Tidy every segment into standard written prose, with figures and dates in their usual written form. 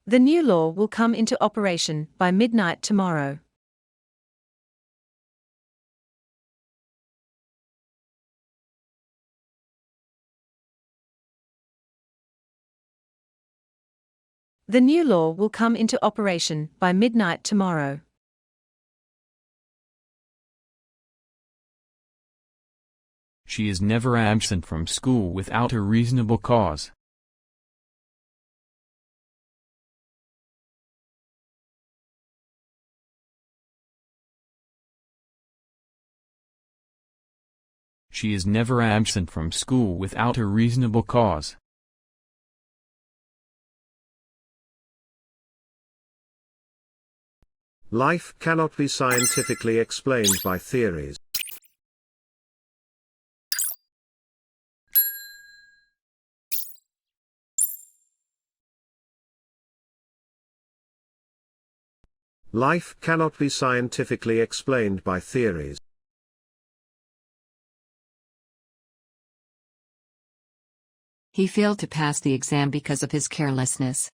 The new law will come into operation by midnight tomorrow. The new law will come into operation by midnight tomorrow. She is never absent from school without a reasonable cause. She is never absent from school without a reasonable cause. Life cannot be scientifically explained by theories. Life cannot be scientifically explained by theories. He failed to pass the exam because of his carelessness.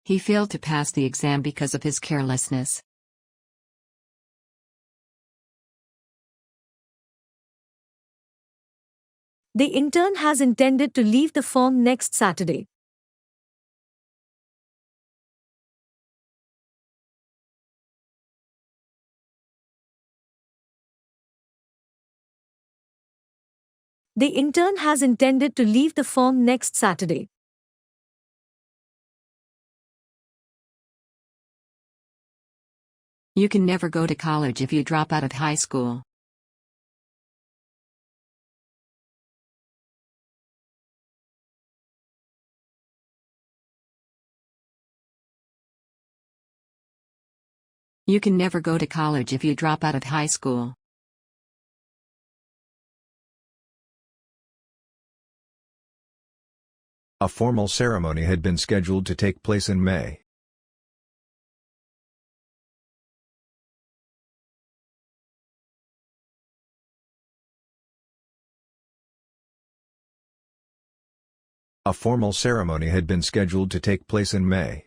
He failed to pass the exam because of his carelessness. The intern has intended to leave the firm next Saturday. The intern has intended to leave the firm next Saturday. You can never go to college if you drop out of high school. You can never go to college if you drop out of high school. A formal ceremony had been scheduled to take place in May. A formal ceremony had been scheduled to take place in May.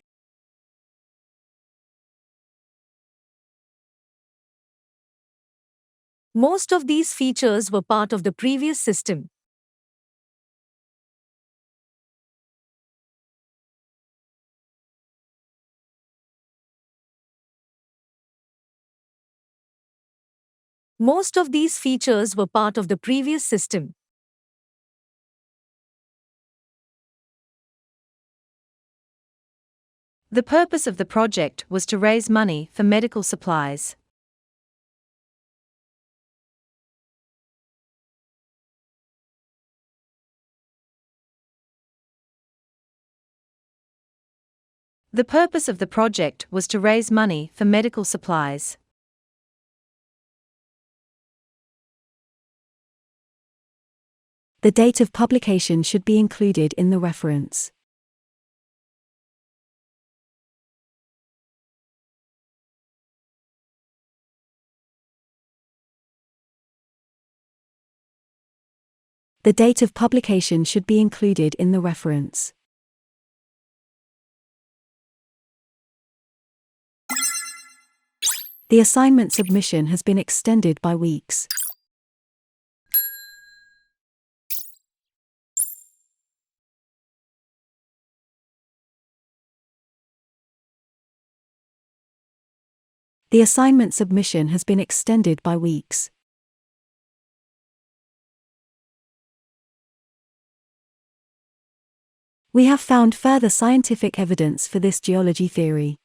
Most of these features were part of the previous system. Most of these features were part of the previous system. The purpose of the project was to raise money for medical supplies. The purpose of the project was to raise money for medical supplies. The date of publication should be included in the reference. The date of publication should be included in the reference. The assignment submission has been extended by weeks. The assignment submission has been extended by weeks. We have found further scientific evidence for this geology theory.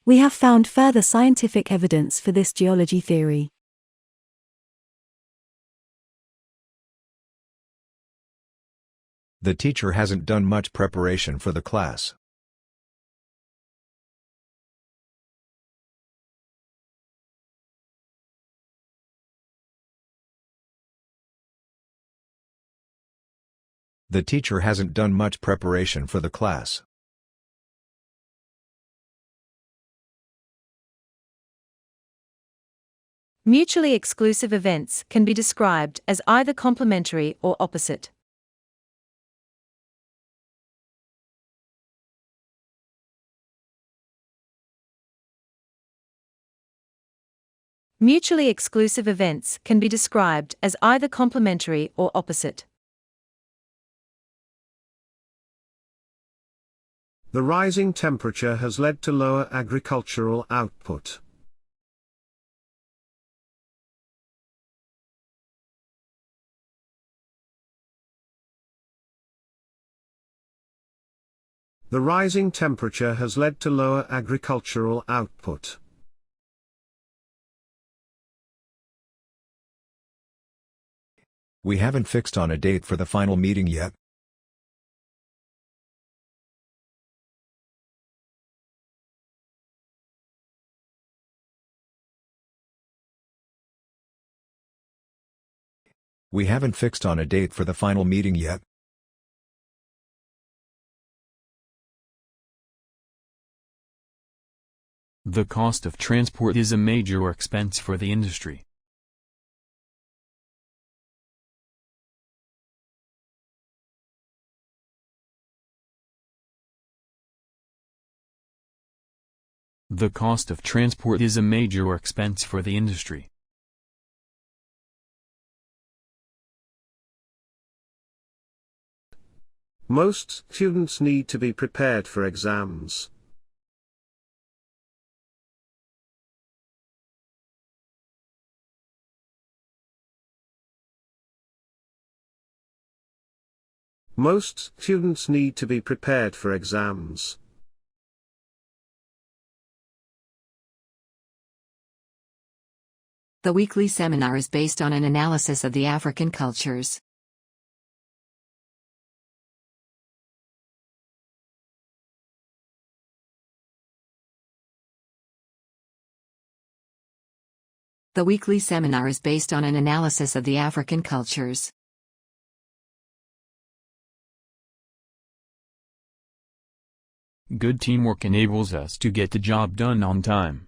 We have found further scientific evidence for this geology theory. The teacher hasn't done much preparation for the class. The teacher hasn't done much preparation for the class. Mutually exclusive events can be described as either complementary or opposite. Mutually exclusive events can be described as either complementary or opposite. The rising temperature has led to lower agricultural output. The rising temperature has led to lower agricultural output. We haven't fixed on a date for the final meeting yet. We haven't fixed on a date for the final meeting yet. The cost of transport is a major expense for the industry. The cost of transport is a major expense for the industry. Most students need to be prepared for exams. Most students need to be prepared for exams. The weekly seminar is based on an analysis of the African cultures. The weekly seminar is based on an analysis of the African cultures. Good teamwork enables us to get the job done on time.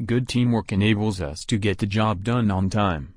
Good teamwork enables us to get the job done on time.